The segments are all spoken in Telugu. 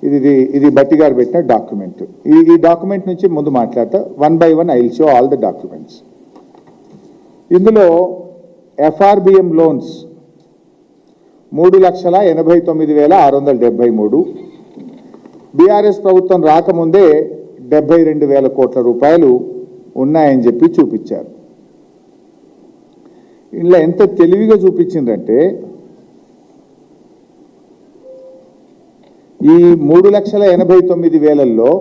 ఇది బట్టి గారు పెట్టిన డాక్యుమెంట్. ఈ డాక్యుమెంట్ నుంచి ముందు మాట్లాడతా. 1 by 1 I will show all the documents. ఇందులో FRBM లోన్స్ 3,89,673. బీఆర్ఎస్ ప్రభుత్వం రాకముందే 72,000 కోట్ల రూపాయలు ఉన్నాయని చెప్పి చూపించారు. ఇలా ఎంత తెలివిగా చూపించిందంటే ఈ 3,89,000లో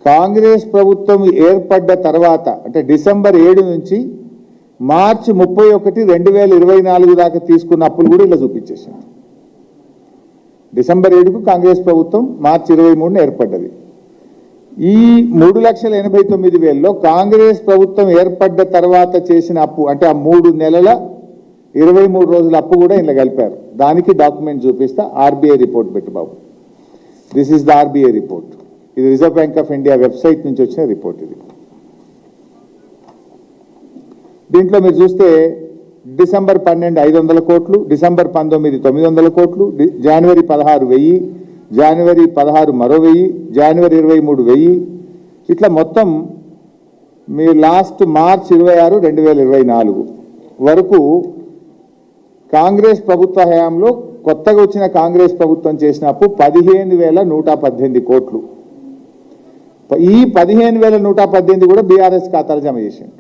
కాంగ్రెస్ ప్రభుత్వం ఏర్పడ్డ తర్వాత అంటే డిసెంబర్ 7 నుంచి మార్చి 31, 2024 దాకా తీసుకున్న అప్పులు కూడా ఇలా చూపించేసాను. డిసెంబర్ 7కు కాంగ్రెస్ ప్రభుత్వం మార్చి 23న ఏర్పడ్డది. ఈ 3,89,000లో కాంగ్రెస్ ప్రభుత్వం ఏర్పడ్డ తర్వాత చేసిన అప్పు అంటే ఆ 3 నెలల 23 రోజుల అప్పు కూడా ఇలా కలిపారు. దానికి డాక్యుమెంట్ చూపిస్తా. RBI రిపోర్ట్ పెట్టు బాబు. This is the RBI report. ఇది reserve bank of India website నుంచి వచ్చిన రిపోర్ట్. ఇది దీంట్లో మీరు చూస్తే డిసెంబర్ 12 500 కోట్లు, డిసెంబర్ 19 900 కోట్లు, జనవరి 16 1000, జనవరి 16 మరో 1000, జనవరి 23 1000. ఇట్లా మొత్తం మీరు లాస్ట్ మార్చ్ 26 2024 వరకు కాంగ్రెస్ ప్రభుత్వ హయాంలో కొత్తగా వచ్చిన కాంగ్రెస్ ప్రభుత్వం చేసిన అప్పు 15,118 కోట్లు. ఈ 15,118 కూడా బీఆర్ఎస్ ఖాతాలు జమ చేసింది.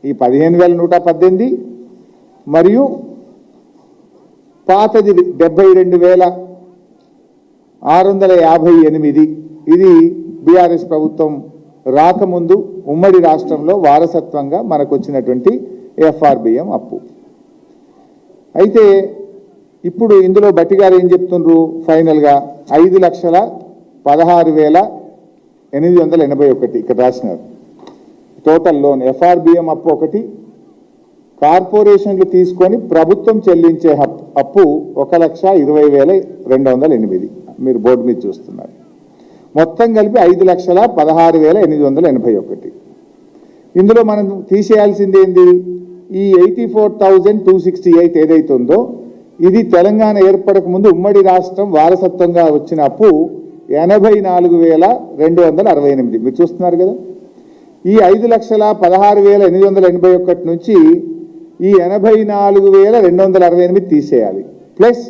ఈ 15,118 మరియు పాతది 72,658. ఇది బీఆర్ఎస్ ప్రభుత్వం రాకముందు ఉమ్మడి రాష్ట్రంలో వారసత్వంగా మనకు వచ్చినటువంటి FRBM అప్పు. అయితే ఇప్పుడు ఇందులో బట్టి గారు ఏం చెప్తున్నారు? ఫైనల్గా 5,16,881 ఇక్కడ రాసినారు. టోటల్ లోన్ FRBM అప్పు ఒకటి, కార్పొరేషన్లు తీసుకొని ప్రభుత్వం చెల్లించే అప్పు 1,20,208. మీరు బోర్డు మీద చూస్తున్నారు. మొత్తం కలిపి 5,16,881. ఇందులో మనం తీసేయాల్సింది ఏంది? ఈ 84,268 ఏదైతే ఉందో ఇది తెలంగాణ ఏర్పడక ముందు ఉమ్మడి రాష్ట్రం వారసత్వంగా వచ్చిన అప్పు 84,268. మీరు చూస్తున్నారు కదా. ఈ 5,16,881 నుంచి ఈ 84,268 తీసేయాలి. ప్లస్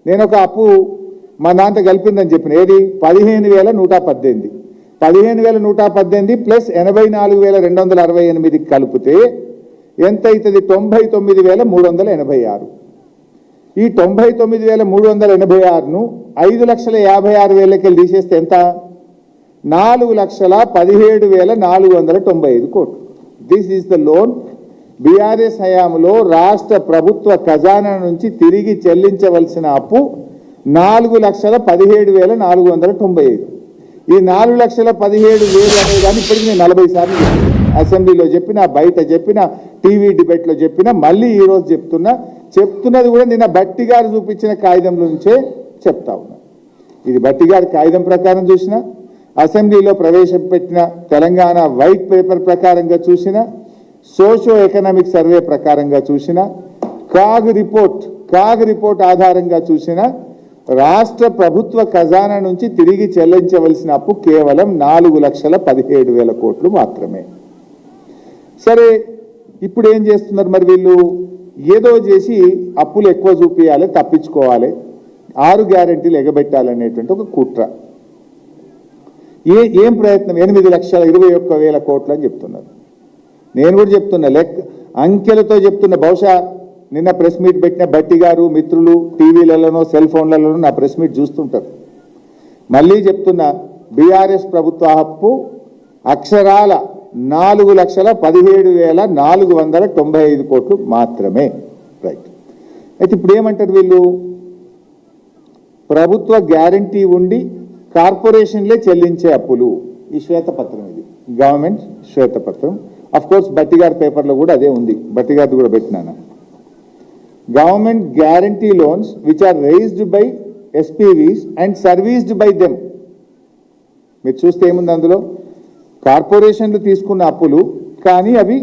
నేను ఒక అప్పు మా దాంతో కలిపిందని చెప్పిన ఏది 15,118. 15,118 ప్లస్ 84,268 కలిపితే ఎంత అవుతుంది? 99,386. ఈ 99,386ను 5,56,000కి తీసేస్తే ఎంత? 4,17,495 కోట్లు. This is the loan BRS హయాంలో రాష్ట్ర ప్రభుత్వ ఖజానా నుంచి తిరిగి చెల్లించవలసిన అప్పు 4,17,495. ఈ 4,17,000 అనే దాన్ని ఇప్పటికి నేను 40 సార్లు అసెంబ్లీలో చెప్పినా, బయట చెప్పినా, టీవీ డిబేట్లో చెప్పినా, మళ్ళీ ఈరోజు చెప్తున్నది కూడా నిన్న బట్టి గారు చూపించిన కాగితం నుంచే చెప్తా ఉన్నా. ఇది బట్టి గారి కాగితం ప్రకారం చూసినా, అసెంబ్లీలో ప్రవేశపెట్టిన తెలంగాణ వైట్ పేపర్ ప్రకారంగా చూసిన, సోషో ఎకనామిక్ సర్వే ప్రకారంగా చూసిన, కాగ్ రిపోర్ట్ ఆధారంగా చూసిన రాష్ట్ర ప్రభుత్వ ఖజానా నుంచి తిరిగి చెల్లించవలసిన అప్పు కేవలం 4,17,000 కోట్లు మాత్రమే. సరే, ఇప్పుడు ఏం చేస్తున్నారు మరి వీళ్ళు? ఏదో చేసి అప్పులు ఎక్కువ చూపించాలి, తప్పించుకోవాలి, 6 గ్యారెంటీలు ఎగబెట్టాలనేటువంటి ఒక కుట్ర. ఏం ప్రయత్నం? 8,21,000 కోట్లు అని చెప్తున్నారు. నేను కూడా చెప్తున్నా, అంకెలతో చెప్తున్నా. బహుశా నిన్న ప్రెస్ మీట్ పెట్టిన బట్టి గారు మిత్రులు టీవీలలోనో సెల్ ఫోన్లలోనో నా ప్రెస్ మీట్ చూస్తుంటారు. మళ్ళీ చెప్తున్నా, బీఆర్ఎస్ ప్రభుత్వ అప్పు అక్షరాల 4,17,495 కోట్లు మాత్రమే. రైట్. అయితే ఇప్పుడు ఏమంటారు వీళ్ళు? ప్రభుత్వ గ్యారంటీ ఉండి కార్పొరేషన్లే చెల్లించే అప్పులు. ఈ శ్వేతపత్రం, ఇది గవర్నమెంట్ శ్వేతపత్రం. అఫ్ కోర్స్ బట్టి గారి పేపర్లో కూడా అదే ఉంది. బట్టి గారిది కూడా పెట్టినాను. Government guarantee loans which are raised by SPVs and serviced by them. మీరు చూస్తే ఏముంది అందులో? కార్పొరేషన్లు తీసుకున్న అప్పులు, కానీ అవి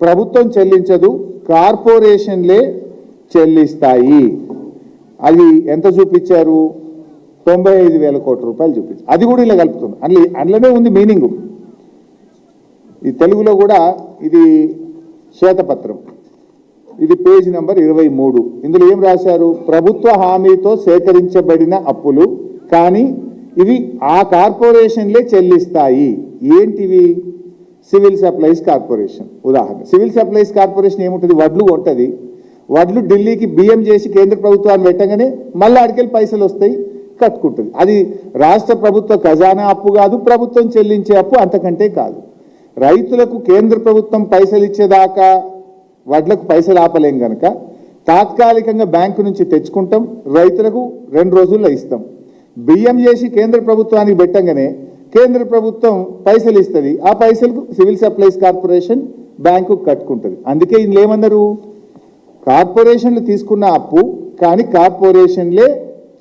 ప్రభుత్వం చెల్లించదు, కార్పొరేషన్లే చెల్లిస్తాయి. అది ఎంత చూపించారు? 95,000 కోట్ల రూపాయలు చూపించి అది కూడా ఇలా కలుపుతుంది. అందులోనే ఉంది మీనింగ్. ఈ తెలుగులో కూడా ఇది శ్వేతపత్రం, ఇది పేజ్ నెంబర్ 23. ఇందులో ఏం రాశారు? ప్రభుత్వ హామీతో సేకరించబడిన అప్పులు కానీ ఇవి ఆ కార్పొరేషన్లే చెల్లిస్తాయి. ఏంటివి? Civil supplies corporation. ఉదాహరణ, సివిల్ సప్లైస్ కార్పొరేషన్ ఏముంటుంది? వడ్లు కొంటది. వడ్లు ఢిల్లీకి బియ్యం చేసి కేంద్ర ప్రభుత్వాన్ని పెట్టగానే మళ్ళీ అడికెళ్ళి పైసలు వస్తాయి, కట్టుకుంటుంది. అది రాష్ట్ర ప్రభుత్వ ఖజానా అప్పు కాదు, ప్రభుత్వం చెల్లించే అప్పు అంతకంటే కాదు. రైతులకు కేంద్ర ప్రభుత్వం పైసలు ఇచ్చేదాకా వడ్లకు పైసలు ఆపలేం కనుక తాత్కాలికంగా బ్యాంకు నుంచి తెచ్చుకుంటాం, రైతులకు 2 రోజుల్లో ఇస్తాం. బియ్యం చేసి కేంద్ర ప్రభుత్వానికి పెట్టంగానే కేంద్ర ప్రభుత్వం పైసలు ఇస్తుంది, ఆ పైసలకు సివిల్ సప్లైస్ కార్పొరేషన్ బ్యాంకు కట్టుకుంటుంది. అందుకే ఇందులో ఏమన్నారు? కార్పొరేషన్లు తీసుకున్న అప్పు కానీ కార్పొరేషన్లే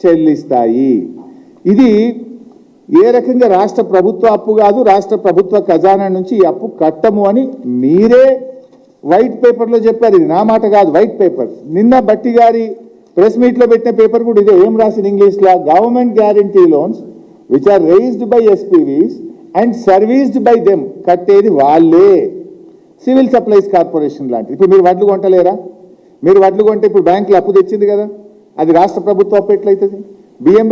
చెల్లిస్తాయి. ఇది ఏ రకంగా రాష్ట్ర ప్రభుత్వ అప్పు కాదు, రాష్ట్ర ప్రభుత్వ ఖజానా నుంచి ఈ అప్పు కట్టము అని మీరే వైట్ పేపర్లో చెప్పారు. ఇది నా మాట కాదు, వైట్ పేపర్. నిన్న బట్టి గారి ప్రెస్ మీట్లో పెట్టిన పేపర్ కూడా ఇదే. ఏం రాసిన ఇంగ్లీష్లో? Government guarantee loans which are raised by SPVs and serviced by them. కట్టేది వాళ్ళే, సివిల్ సప్లైస్ కార్పొరేషన్ లాంటిది. ఇప్పుడు మీరు వడ్లు కొంటలేరా? మీరు వడ్లు కొంటే ఇప్పుడు బ్యాంకులో అప్పు తెచ్చింది కదా, అది రాష్ట్ర ప్రభుత్వం అప్పు ఎట్లయితుంది? బియ్యం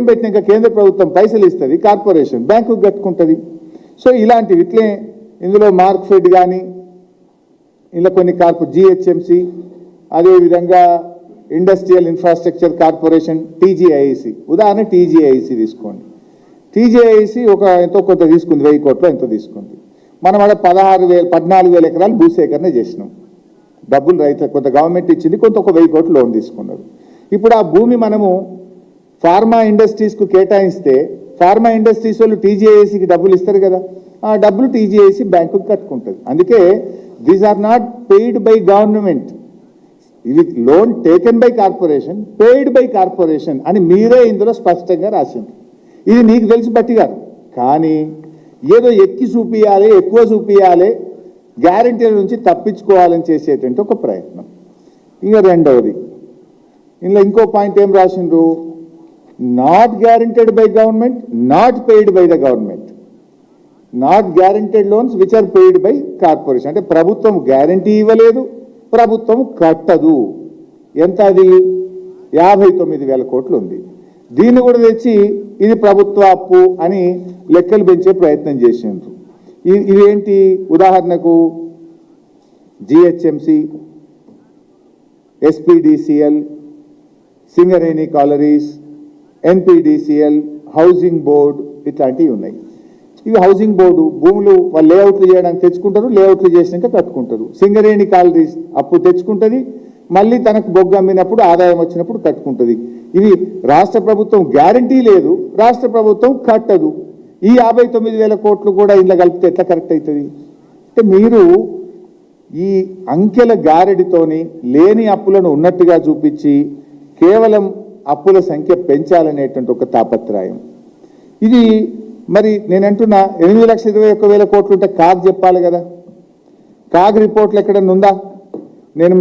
పెట్టినాక కేంద్ర ప్రభుత్వం పైసలు ఇస్తుంది, కార్పొరేషన్ బ్యాంకు కట్టుకుంటుంది. సో ఇలాంటివి ఇట్లే ఇందులో మార్క్ఫెడ్ కానీ ఇలా కొన్ని జిహెచ్ఎంసి, అదేవిధంగా ఇండస్ట్రియల్ ఇన్ఫ్రాస్ట్రక్చర్ కార్పొరేషన్, టీజీఐసి. ఉదాహరణ టీజీఐసి తీసుకోండి. టీజీఐసి ఎంతో కొంత తీసుకుంది, 1000 కోట్లు ఎంతో తీసుకుంది. మనం అక్కడ 14,000 ఎకరాలు భూసేకరణ చేసినాం. డబ్బులు రైతులకు కొంత గవర్నమెంట్ ఇచ్చింది, కొంత ఒక 1000 కోట్లు లోన్ తీసుకున్నారు. ఇప్పుడు ఆ భూమి మనము ఫార్మా ఇండస్ట్రీస్కు కేటాయిస్తే ఫార్మా ఇండస్ట్రీస్ వాళ్ళు టీజీఐసికి డబ్బులు ఇస్తారు కదా, ఆ డబ్బులు టీజీఐసి బ్యాంకుకి కట్టుకుంటుంది. అందుకే these are not paid by government, ఇది loan taken by corporation, paid by corporation అని మీరే ఇందులో స్పష్టంగా రాసింది. ఇది నీకు తెలిసి బట్టి కాదు, కానీ ఏదో ఎక్కి చూపియాలి, ఎక్కువ చూపియాలి, గ్యారంటీల నుంచి తప్పించుకోవాలని చేసేటువంటి ఒక ప్రయత్నం. ఇంకా రెండవది, ఇందులో ఇంకో పాయింట్ ఏం రాసిండ్రు? Not guaranteed by government, not paid by the government. Not guaranteed loans which are paid by corporation. అంటే ప్రభుత్వం గ్యారంటీ ఇవ్వలేదు, ప్రభుత్వం కట్టదు. ఎంత అది? 59,000 కోట్లు ఉంది. దీన్ని కూడా తెచ్చి ఇది ప్రభుత్వ అప్పు అని లెక్కలు పెంచే ప్రయత్నం చేసిండ్రు. ఇవేంటి? ఉదాహరణకు GHMC, SPDCL, Singareni collieries, NPDCL, housing board, ఇట్లాంటివి ఉన్నాయి. ఇవి హౌసింగ్ బోర్డు భూములు వాళ్ళు లేఅవుట్లు చేయడానికి తెచ్చుకుంటారు, లేఅవుట్లు చేసినాక కట్టుకుంటారు. సింగరేణి కాలరీస్ అప్పు తెచ్చుకుంటుంది, మళ్ళీ తనకు బొగ్గు అమ్మినప్పుడు ఆదాయం వచ్చినప్పుడు కట్టుకుంటుంది. ఇవి రాష్ట్ర ప్రభుత్వం గ్యారంటీ లేదు, రాష్ట్ర ప్రభుత్వం కట్టదు. ఈ 59,000 కోట్లు కూడా ఇంట్లో కలిపితే ఎట్లా కరెక్ట్ అవుతుంది? అంటే మీరు ఈ అంకెల గారడితోని లేని అప్పులను ఉన్నట్టుగా చూపించి కేవలం అప్పుల సంఖ్య పెంచాలనేటువంటి ఒక తాపత్రయం. ఇది మరి నేనంటున్నా 8,21,000 కోట్లు ఉంటే కాగ్ చెప్పాలి కదా. కాగ్ రిపోర్ట్లు ఎక్కడన్నా ఉందా? నేను